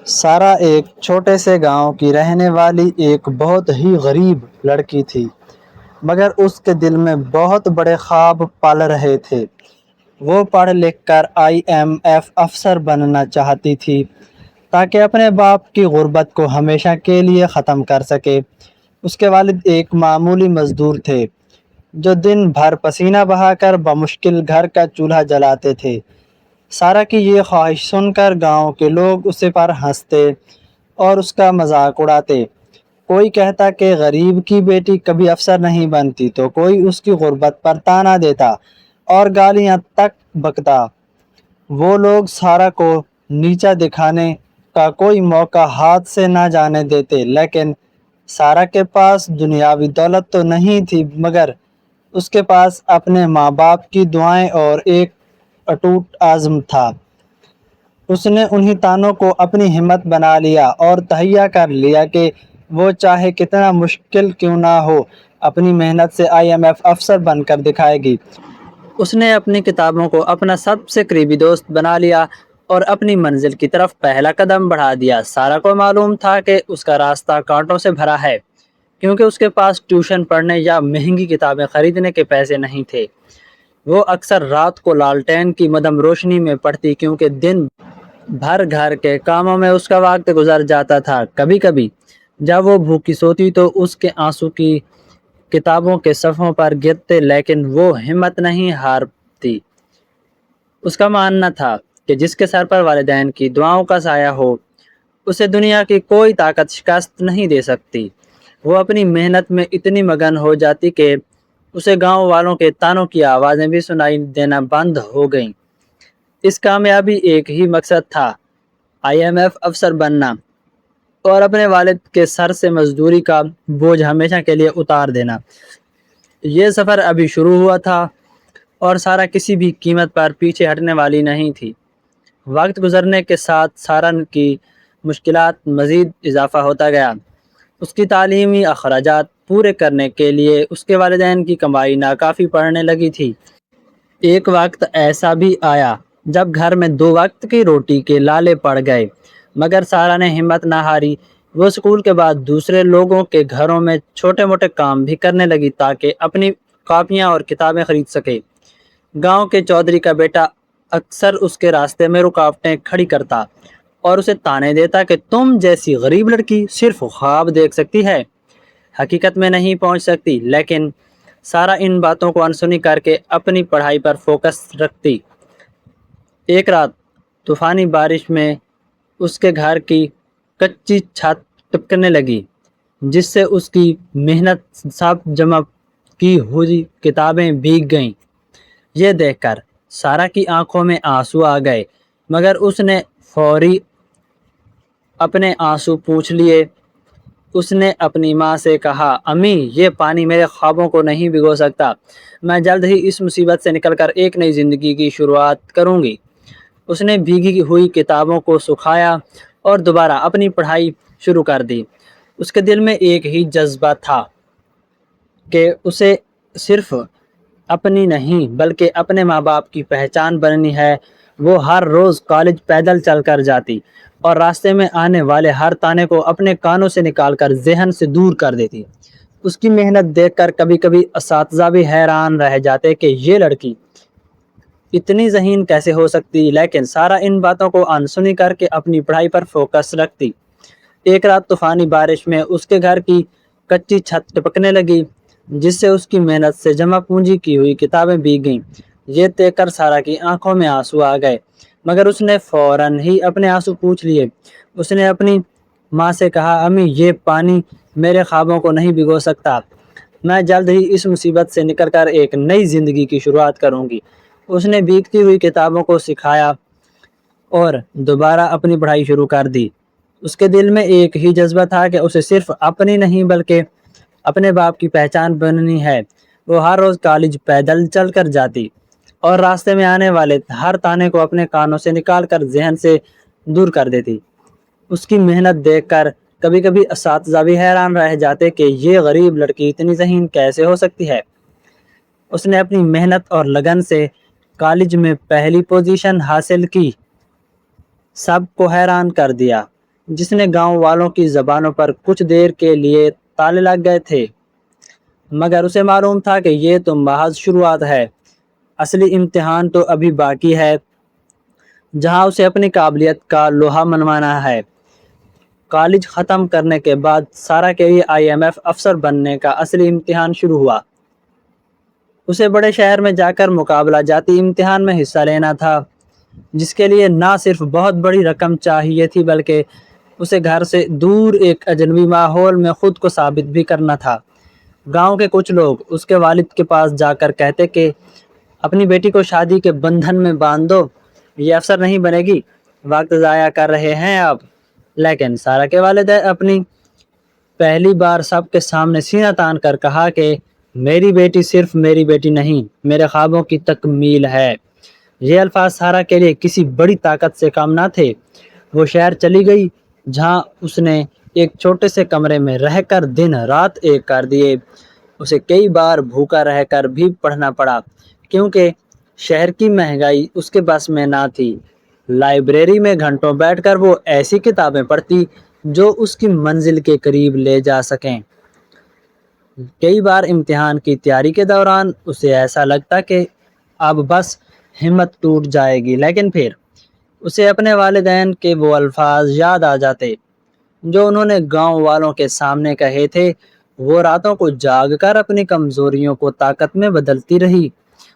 سارا ایک چھوٹے سے گاؤں کی رہنے والی ایک بہت ہی غریب لڑکی تھی، مگر اس کے دل میں بہت بڑے خواب پل رہے تھے۔ وہ پڑھ لکھ کر IMF افسر بننا چاہتی تھی تاکہ اپنے باپ کی غربت کو ہمیشہ کے لیے ختم کر سکے۔ اس کے والد ایک معمولی مزدور تھے جو دن بھر پسینہ بہا کر بمشکل گھر کا چولہا جلاتے تھے۔ سارا کی یہ خواہش سن کر گاؤں کے لوگ اسے پر ہنستے اور اس کا مذاق اڑاتے۔ کوئی کہتا کہ غریب کی بیٹی کبھی افسر نہیں بنتی، تو کوئی اس کی غربت پر طعنہ دیتا اور گالیاں تک بکتا۔ وہ لوگ سارا کو نیچا دکھانے کا کوئی موقع ہاتھ سے نہ جانے دیتے، لیکن سارا کے پاس دنیاوی دولت تو نہیں تھی، مگر اس کے پاس اپنے ماں باپ کی دعائیں اور ایک اٹوٹ عزم تھا۔ اس نے انہی طعنوں کو اپنی ہمت بنا لیا اور تہیہ کر لیا کہ وہ چاہے کتنا مشکل کیوں نہ ہو، اپنی محنت سے IMF افسر بن کر دکھائے گی۔ اس نے اپنی کتابوں کو اپنا سب سے قریبی دوست بنا لیا اور اپنی منزل کی طرف پہلا قدم بڑھا دیا۔ سارا کو معلوم تھا کہ اس کا راستہ کانٹوں سے بھرا ہے، کیونکہ اس کے پاس ٹیوشن پڑھنے یا مہنگی کتابیں خریدنے کے پیسے نہیں تھے۔ وہ اکثر رات کو لالٹین کی مدھم روشنی میں پڑھتی، کیونکہ دن بھر گھر کے کاموں میں اس کا وقت گزر جاتا تھا۔ کبھی کبھی جب وہ بھوکی سوتی تو اس کے آنسو کی کتابوں کے صفحوں پر گرتے، لیکن وہ ہمت نہیں ہارتی۔ اس کا ماننا تھا کہ جس کے سر پر والدین کی دعاؤں کا سایہ ہو، اسے دنیا کی کوئی طاقت شکست نہیں دے سکتی۔ وہ اپنی محنت میں اتنی مگن ہو جاتی کہ اسے گاؤں والوں کے طعنوں کی آوازیں بھی سنائی دینا بند ہو گئیں۔ اس کامیابی ایک ہی مقصد تھا، IMF افسر بننا اور اپنے والد کے سر سے مزدوری کا بوجھ ہمیشہ کے لیے اتار دینا۔ یہ سفر ابھی شروع ہوا تھا اور سارا کسی بھی قیمت پر پیچھے ہٹنے والی نہیں تھی۔ وقت گزرنے کے ساتھ سارا کی مشکلات مزید اضافہ ہوتا گیا۔ اس کی تعلیمی اخراجات پورے کرنے کے لیے اس کے والدین کی کمائی ناکافی پڑنے لگی تھی۔ ایک وقت ایسا بھی آیا جب گھر میں 2 وقت کی روٹی کے لالے پڑ گئے، مگر سارا نے ہمت نہ ہاری۔ وہ اسکول کے بعد دوسرے لوگوں کے گھروں میں چھوٹے موٹے کام بھی کرنے لگی تاکہ اپنی کاپیاں اور کتابیں خرید سکے۔ گاؤں کے چودھری کا بیٹا اکثر اس کے راستے میں رکاوٹیں کھڑی کرتا اور اسے طعنے دیتا کہ تم جیسی غریب لڑکی صرف خواب دیکھ سکتی ہے، حقیقت میں نہیں پہنچ سکتی۔ لیکن سارا ان باتوں کو انسنی کر کے اپنی پڑھائی پر فوکس رکھتی۔ ایک رات طوفانی بارش میں اس کے گھر کی کچی چھت ٹپکنے لگی، جس سے اس کی محنت سب جمع کی ہوئی کتابیں بھیگ گئیں۔ یہ دیکھ کر سارا کی آنکھوں میں آنسو آ گئے، مگر اس نے فوری اپنے آنسو پوچھ لیے۔ اس نے اپنی ماں سے کہا، امی، یہ پانی میرے خوابوں کو نہیں بھگو سکتا۔ میں جلد ہی اس مصیبت سے نکل کر ایک نئی زندگی کی شروعات کروں گی۔ اس نے بھیگی ہوئی کتابوں کو سکھایا اور دوبارہ اپنی پڑھائی شروع کر دی۔ اس کے دل میں ایک ہی جذبہ تھا کہ اسے صرف اپنی نہیں بلکہ اپنے ماں باپ کی پہچان بننی ہے۔ وہ ہر روز کالج پیدل چل کر جاتی اور راستے میں آنے والے ہر طعنے کو اپنے کانوں سے نکال کر ذہن سے دور کر دیتی۔ اس کی محنت دیکھ کر کبھی کبھی اساتذہ بھی حیران رہ جاتے کہ یہ لڑکی اتنی ذہین کیسے ہو سکتی، لیکن سارا ان باتوں کو انسنی کر کے اپنی پڑھائی پر فوکس رکھتی۔ ایک رات طوفانی بارش میں اس کے گھر کی کچی چھت ٹپکنے لگی، جس سے اس کی محنت سے جمع پونجی کی ہوئی کتابیں بھیگ گئیں۔ یہ دیکھ کر سارا کی آنکھوں میں آنسو آ گئے، مگر اس نے فوراً ہی اپنے آنسو پوچھ لیے۔ اس نے اپنی ماں سے کہا، امی، یہ پانی میرے خوابوں کو نہیں بھگو سکتا۔ میں جلد ہی اس مصیبت سے نکل کر ایک نئی زندگی کی شروعات کروں گی۔ اس نے بھیگتی ہوئی کتابوں کو سکھایا اور دوبارہ اپنی پڑھائی شروع کر دی۔ اس کے دل میں ایک ہی جذبہ تھا کہ اسے صرف اپنی نہیں بلکہ اپنے باپ کی پہچان بننی ہے۔ وہ ہر روز کالج پیدل چل کر جاتی اور راستے میں آنے والے ہر طعنے کو اپنے کانوں سے نکال کر ذہن سے دور کر دیتی۔ اس کی محنت دیکھ کر کبھی کبھی اساتذہ بھی حیران رہ جاتے کہ یہ غریب لڑکی اتنی ذہین کیسے ہو سکتی ہے۔ اس نے اپنی محنت اور لگن سے کالج میں پہلی پوزیشن حاصل کی، سب کو حیران کر دیا۔ جس نے گاؤں والوں کی زبانوں پر کچھ دیر کے لیے تالے لگ گئے تھے، مگر اسے معلوم تھا کہ یہ تو محض شروعات ہے، اصلی امتحان تو ابھی باقی ہے، جہاں اسے اپنی قابلیت کا لوہا منوانا ہے۔ کالج ختم کرنے کے بعد سارا کے لیے IMF افسر بننے کا اصلی امتحان شروع ہوا۔ اسے بڑے شہر میں جا کر مقابلہ جاتی امتحان میں حصہ لینا تھا، جس کے لیے نہ صرف بہت بڑی رقم چاہیے تھی بلکہ اسے گھر سے دور ایک اجنبی ماحول میں خود کو ثابت بھی کرنا تھا۔ گاؤں کے کچھ لوگ اس کے والد کے پاس جا کر کہتے کہ اپنی بیٹی کو شادی کے بندھن میں باندھ دو، یہ افسر نہیں بنے گی، وقت ضائع کر رہے ہیں آپ۔ لیکن سارا کے والد اپنی پہلی بار سب کے سامنے سینہ تان کر کہا کہ میری بیٹی صرف میری بیٹی نہیں، میرے خوابوں کی تکمیل ہے۔ یہ الفاظ سارا کے لیے کسی بڑی طاقت سے کم نہ تھے۔ وہ شہر چلی گئی، جہاں اس نے ایک چھوٹے سے کمرے میں رہ کر دن رات ایک کر دیے۔ اسے کئی بار بھوکا رہ کر بھی پڑھنا پڑا، کیونکہ شہر کی مہنگائی اس کے بس میں نہ تھی۔ لائبریری میں گھنٹوں بیٹھ کر وہ ایسی کتابیں پڑھتی جو اس کی منزل کے قریب لے جا سکیں۔ کئی بار امتحان کی تیاری کے دوران اسے ایسا لگتا کہ اب بس ہمت ٹوٹ جائے گی، لیکن پھر اسے اپنے والدین کے وہ الفاظ یاد آ جاتے جو انہوں نے گاؤں والوں کے سامنے کہے تھے۔ وہ راتوں کو جاگ کر اپنی کمزوریوں کو طاقت میں بدلتی رہی۔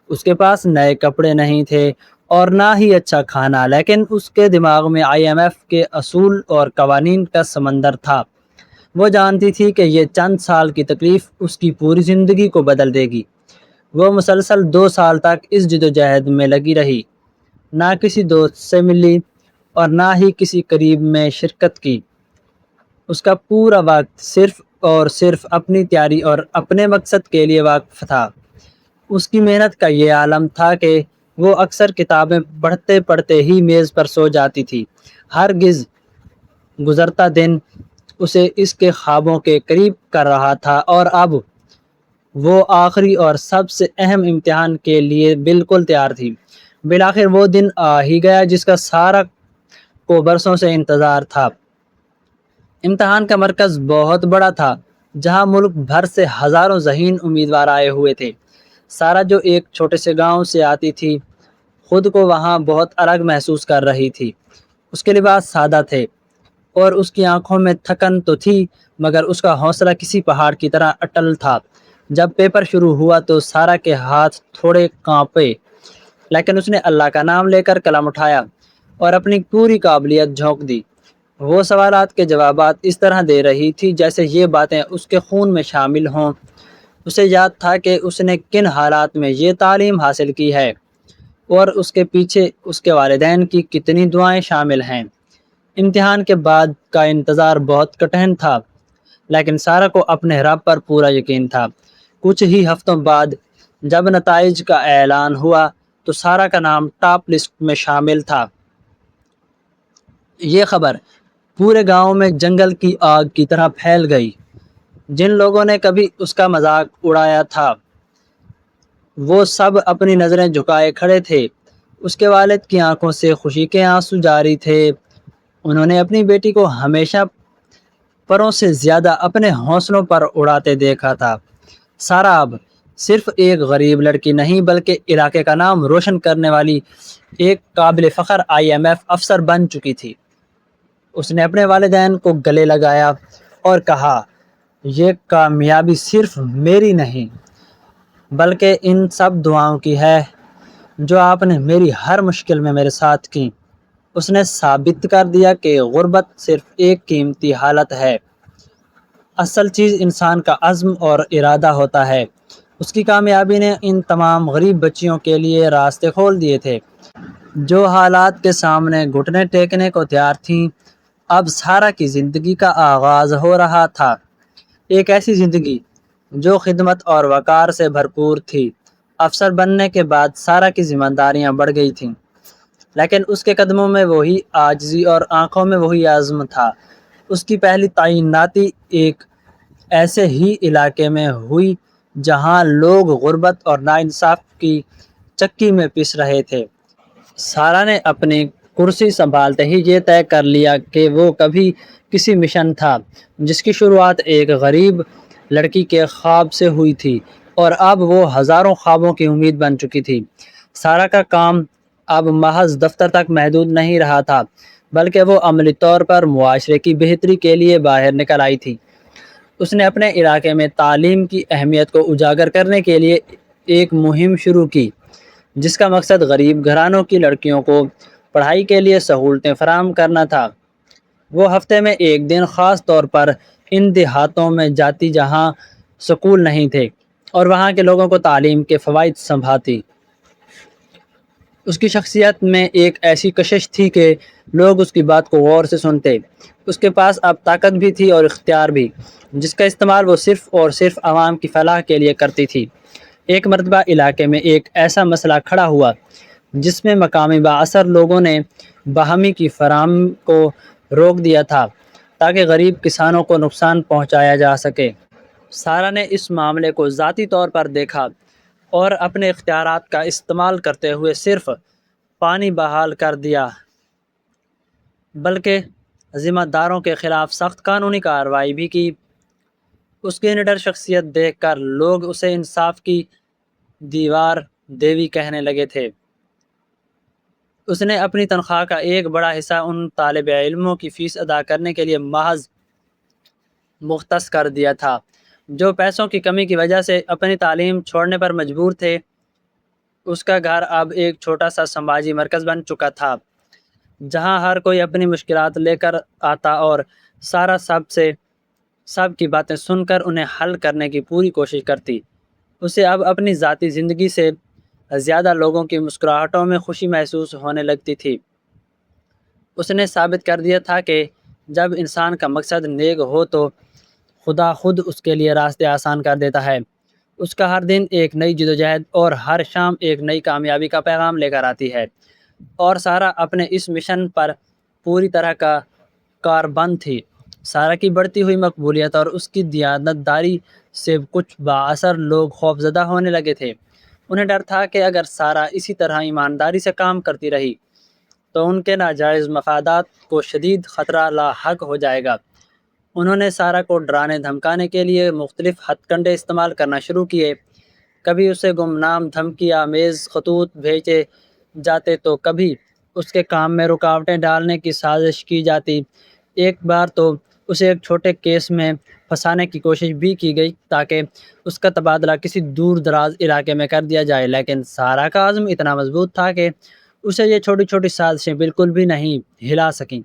اس کے پاس نئے کپڑے نہیں تھے اور نہ ہی اچھا کھانا، لیکن اس کے دماغ میں IMF کے اصول اور قوانین کا سمندر تھا۔ وہ جانتی تھی کہ یہ چند سال کی تکلیف اس کی پوری زندگی کو بدل دے گی۔ وہ مسلسل 2 سال تک اس جدوجہد میں لگی رہی، نہ کسی دوست سے ملی اور نہ ہی کسی قریب میں شرکت کی۔ اس کا پورا وقت صرف اور صرف اپنی تیاری اور اپنے مقصد کے لیے وقف تھا۔ اس کی محنت کا یہ عالم تھا کہ وہ اکثر کتابیں پڑھتے پڑھتے ہی میز پر سو جاتی تھی۔ ہرگز گزرتا دن اسے اس کے خوابوں کے قریب کر رہا تھا، اور اب وہ آخری اور سب سے اہم امتحان کے لیے بالکل تیار تھی۔ بالآخر وہ دن آ ہی گیا جس کا سارا کو برسوں سے انتظار تھا۔ امتحان کا مرکز بہت بڑا تھا، جہاں ملک بھر سے ہزاروں ذہین امیدوار آئے ہوئے تھے۔ سارا جو ایک چھوٹے سے گاؤں سے آتی تھی، خود کو وہاں بہت الگ محسوس کر رہی تھی۔ اس کے لباس سادہ تھے اور اس کی آنکھوں میں تھکن تو تھی، مگر اس کا حوصلہ کسی پہاڑ کی طرح اٹل تھا۔ جب پیپر شروع ہوا تو سارا کے ہاتھ تھوڑے کانپے، لیکن اس نے اللہ کا نام لے کر قلم اٹھایا اور اپنی پوری قابلیت جھونک دی۔ وہ سوالات کے جوابات اس طرح دے رہی تھی جیسے یہ باتیں اس کے خون میں شامل ہوں۔ اسے یاد تھا کہ اس نے کن حالات میں یہ تعلیم حاصل کی ہے اور اس کے پیچھے اس کے والدین کی کتنی دعائیں شامل ہیں۔ امتحان کے بعد کا انتظار بہت کٹھن تھا، لیکن سارا کو اپنے رب پر پورا یقین تھا۔ کچھ ہی ہفتوں بعد جب نتائج کا اعلان ہوا تو سارا کا نام ٹاپ لسٹ میں شامل تھا۔ یہ خبر پورے گاؤں میں جنگل کی آگ کی طرح پھیل گئی۔ جن لوگوں نے کبھی اس کا مذاق اڑایا تھا وہ سب اپنی نظریں جھکائے کھڑے تھے۔ اس کے والد کی آنکھوں سے خوشی کے آنسو جاری تھے۔ انہوں نے اپنی بیٹی کو ہمیشہ پروں سے زیادہ اپنے حوصلوں پر اڑاتے دیکھا تھا۔ سارا اب صرف ایک غریب لڑکی نہیں بلکہ علاقے کا نام روشن کرنے والی ایک قابل فخر IMF افسر بن چکی تھی۔ اس نے اپنے والدین کو گلے لگایا اور کہا، یہ کامیابی صرف میری نہیں بلکہ ان سب دعاؤں کی ہے جو آپ نے میری ہر مشکل میں میرے ساتھ کی۔ اس نے ثابت کر دیا کہ غربت صرف ایک قیمتی حالت ہے، اصل چیز انسان کا عزم اور ارادہ ہوتا ہے۔ اس کی کامیابی نے ان تمام غریب بچیوں کے لیے راستے کھول دیے تھے جو حالات کے سامنے گھٹنے ٹیکنے کو تیار تھیں۔ اب سارا کی زندگی کا آغاز ہو رہا تھا، ایک ایسی زندگی جو خدمت اور وقار سے بھرپور تھی۔ افسر بننے کے بعد سارا کی ذمہ داریاں بڑھ گئی تھیں، لیکن اس کے قدموں میں وہی عاجزی اور آنکھوں میں وہی عزم تھا۔ اس کی پہلی تعیناتی ایک ایسے ہی علاقے میں ہوئی جہاں لوگ غربت اور ناانصاف کی چکی میں پس رہے تھے۔ سارا نے اپنی کرسی سنبھالتے ہی یہ طے کر لیا کہ وہ کبھی کسی مشن تھا جس کی شروعات ایک غریب لڑکی کے خواب سے ہوئی تھی اور اب وہ ہزاروں خوابوں کی امید بن چکی تھی۔ سارہ کا کام اب محض دفتر تک محدود نہیں رہا تھا، بلکہ وہ عملی طور پر معاشرے کی بہتری کے لیے باہر نکل آئی تھی۔ اس نے اپنے علاقے میں تعلیم کی اہمیت کو اجاگر کرنے کے لیے ایک مہم شروع کی جس کا مقصد غریب گھرانوں کی لڑکیوں کو پڑھائی کے لیے سہولتیں فراہم کرنا تھا۔ وہ ہفتے میں ایک دن خاص طور پر ان دیہاتوں میں جاتی جہاں سکول نہیں تھے اور وہاں کے لوگوں کو تعلیم کے فوائد سمجھاتی۔ اس کی شخصیت میں ایک ایسی کشش تھی کہ لوگ اس کی بات کو غور سے سنتے۔ اس کے پاس اب طاقت بھی تھی اور اختیار بھی، جس کا استعمال وہ صرف اور صرف عوام کی فلاح کے لیے کرتی تھی۔ ایک مرتبہ علاقے میں ایک ایسا مسئلہ کھڑا ہوا جس میں مقامی بااثر لوگوں نے باہمی کی فراہمی کو روک دیا تھا تاکہ غریب کسانوں کو نقصان پہنچایا جا سکے۔ سارہ نے اس معاملے کو ذاتی طور پر دیکھا اور اپنے اختیارات کا استعمال کرتے ہوئے صرف پانی بحال کر دیا بلکہ ذمہ داروں کے خلاف سخت قانونی کارروائی بھی کی۔ اس کی نڈر شخصیت دیکھ کر لوگ اسے انصاف کی دیوار دیوی کہنے لگے تھے۔ اس نے اپنی تنخواہ کا ایک بڑا حصہ ان طالب علموں کی فیس ادا کرنے کے لیے محض مختص کر دیا تھا جو پیسوں کی کمی کی وجہ سے اپنی تعلیم چھوڑنے پر مجبور تھے۔ اس کا گھر اب ایک چھوٹا سا سماجی مرکز بن چکا تھا جہاں ہر کوئی اپنی مشکلات لے کر آتا اور سارہ سب کی باتیں سن کر انہیں حل کرنے کی پوری کوشش کرتی۔ اسے اب اپنی ذاتی زندگی سے زیادہ لوگوں کی مسکراہٹوں میں خوشی محسوس ہونے لگتی تھی۔ اس نے ثابت کر دیا تھا کہ جب انسان کا مقصد نیک ہو تو خدا خود اس کے لیے راستے آسان کر دیتا ہے۔ اس کا ہر دن ایک نئی جدوجہد اور ہر شام ایک نئی کامیابی کا پیغام لے کر آتی ہے، اور سارہ اپنے اس مشن پر پوری طرح کا کاربند تھی۔ سارہ کی بڑھتی ہوئی مقبولیت اور اس کی دیانت داری سے کچھ بااثر لوگ خوفزدہ ہونے لگے تھے۔ انہیں ڈر تھا کہ اگر سارہ اسی طرح ایمانداری سے کام کرتی رہی تو ان کے ناجائز مفادات کو شدید خطرہ لاحق ہو جائے گا۔ انہوں نے سارہ کو ڈرانے دھمکانے کے لیے مختلف ہتھ کنڈے استعمال کرنا شروع کیے۔ کبھی اسے گمنام دھمکی آمیز خطوط بھیجے جاتے تو کبھی اس کے کام میں رکاوٹیں ڈالنے کی سازش کی جاتی۔ ایک بار تو اسے ایک چھوٹے کیس میں پھنسانے کی کوشش بھی کی گئی تاکہ اس کا تبادلہ کسی دور دراز علاقے میں کر دیا جائے، لیکن سارہ کا عزم اتنا مضبوط تھا کہ اسے یہ چھوٹی چھوٹی سازشیں بالکل بھی نہیں ہلا سکیں۔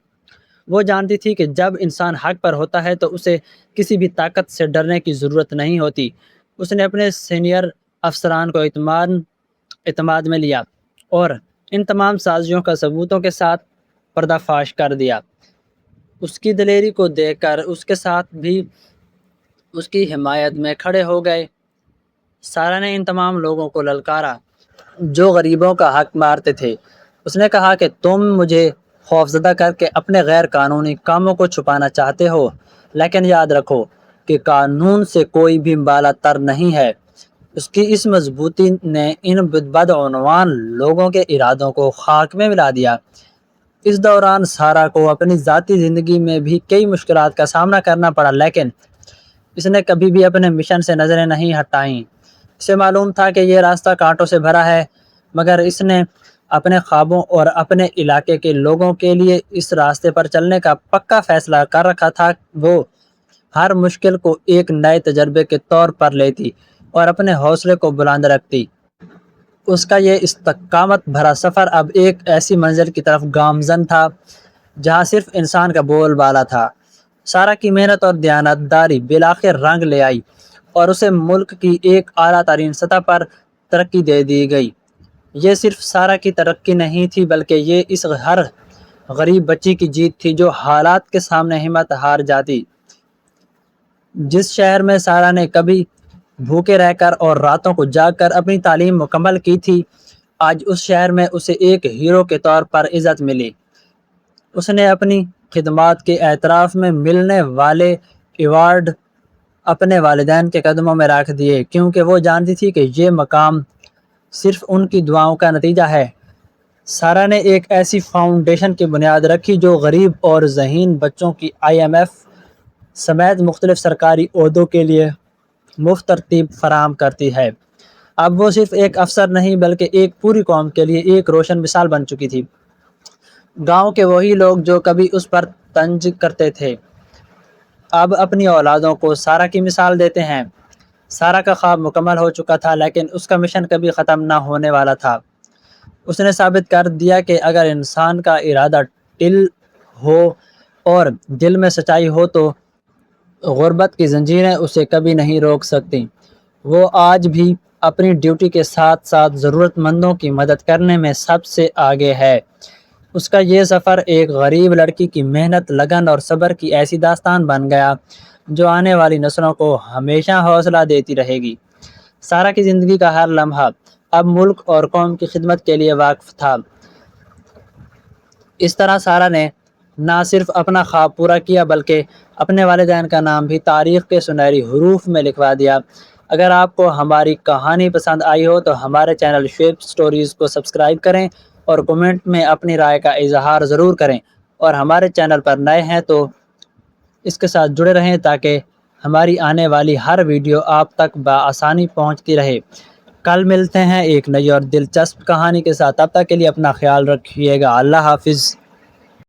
وہ جانتی تھی کہ جب انسان حق پر ہوتا ہے تو اسے کسی بھی طاقت سے ڈرنے کی ضرورت نہیں ہوتی۔ اس نے اپنے سینئر افسران کو اعتماد میں لیا اور ان تمام سازشوں کا ثبوتوں کے ساتھ پردہ فاش کر دیا۔ اس کی دلیری کو دیکھ کر اس کے ساتھ بھی اس کی حمایت میں کھڑے ہو گئے۔ سارہ نے ان تمام لوگوں کو للکارا جو غریبوں کا حق مارتے تھے۔ اس نے کہا کہ تم مجھے خوفزدہ کر کے اپنے غیر قانونی کاموں کو چھپانا چاہتے ہو، لیکن یاد رکھو کہ قانون سے کوئی بھی بالا تر نہیں ہے۔ اس کی اس مضبوطی نے ان بدعنوان لوگوں کے ارادوں کو خاک میں ملا دیا۔ اس دوران سارہ کو اپنی ذاتی زندگی میں بھی کئی مشکلات کا سامنا کرنا پڑا، لیکن اس نے کبھی بھی اپنے مشن سے نظریں نہیں ہٹائیں۔ اسے معلوم تھا کہ یہ راستہ کانٹوں سے بھرا ہے، مگر اس نے اپنے خوابوں اور اپنے علاقے کے لوگوں کے لیے اس راستے پر چلنے کا پکا فیصلہ کر رکھا تھا۔ وہ ہر مشکل کو ایک نئے تجربے کے طور پر لیتی اور اپنے حوصلے کو بلند رکھتی۔ اس کا یہ استقامت بھرا سفر اب ایک ایسی منزل کی طرف گامزن تھا جہاں صرف انسان کا بول بالا تھا۔ سارہ کی محنت اور دیانت داری بالآخر رنگ لے آئی اور اسے ملک کی ایک اعلیٰ ترین سطح پر ترقی دے دی گئی۔ یہ صرف سارہ کی ترقی نہیں تھی، بلکہ یہ اس ہر غریب بچی کی جیت تھی جو حالات کے سامنے ہمت ہار جاتی۔ جس شہر میں سارہ نے کبھی بھوکے رہ کر اور راتوں کو جاگ کر اپنی تعلیم مکمل کی تھی، آج اس شہر میں اسے ایک ہیرو کے طور پر عزت ملی۔ اس نے اپنی خدمات کے اعتراف میں ملنے والے ایوارڈ اپنے والدین کے قدموں میں رکھ دیے، کیونکہ وہ جانتی تھی کہ یہ مقام صرف ان کی دعاؤں کا نتیجہ ہے۔ سارہ نے ایک ایسی فاؤنڈیشن کی بنیاد رکھی جو غریب اور ذہین بچوں کی IMF سمیت مختلف سرکاری عہدوں کے لیے مفت ترتیب فراہم کرتی ہے۔ اب وہ صرف ایک افسر نہیں بلکہ ایک پوری قوم کے لیے ایک روشن مثال بن چکی تھی۔ گاؤں کے وہی لوگ جو کبھی اس پر طنز کرتے تھے اب اپنی اولادوں کو سارہ کی مثال دیتے ہیں۔ سارہ کا خواب مکمل ہو چکا تھا لیکن اس کا مشن کبھی ختم نہ ہونے والا تھا۔ اس نے ثابت کر دیا کہ اگر انسان کا ارادہ ٹل ہو اور دل میں سچائی ہو تو غربت کی زنجیریں اسے کبھی نہیں روک سکتی۔ وہ آج بھی اپنی ڈیوٹی کے ساتھ ساتھ ضرورت مندوں کی مدد کرنے میں سب سے آگے ہے۔ اس کا یہ سفر ایک غریب لڑکی کی محنت، لگن اور صبر کی ایسی داستان بن گیا جو آنے والی نسلوں کو ہمیشہ حوصلہ دیتی رہے گی۔ سارہ کی زندگی کا ہر لمحہ اب ملک اور قوم کی خدمت کے لیے وقف تھا۔ اس طرح سارہ نے نہ صرف اپنا خواب پورا کیا بلکہ اپنے والدین کا نام بھی تاریخ کے سنہری حروف میں لکھوا دیا۔ اگر آپ کو ہماری کہانی پسند آئی ہو تو ہمارے چینل شعیب سٹوریز کو سبسکرائب کریں اور کمنٹ میں اپنی رائے کا اظہار ضرور کریں، اور ہمارے چینل پر نئے ہیں تو اس کے ساتھ جڑے رہیں تاکہ ہماری آنے والی ہر ویڈیو آپ تک بآسانی پہنچتی رہے۔ کل ملتے ہیں ایک نئی اور دلچسپ کہانی کے ساتھ، تب تک کے لیے اپنا خیال رکھیے گا۔ اللہ حافظ۔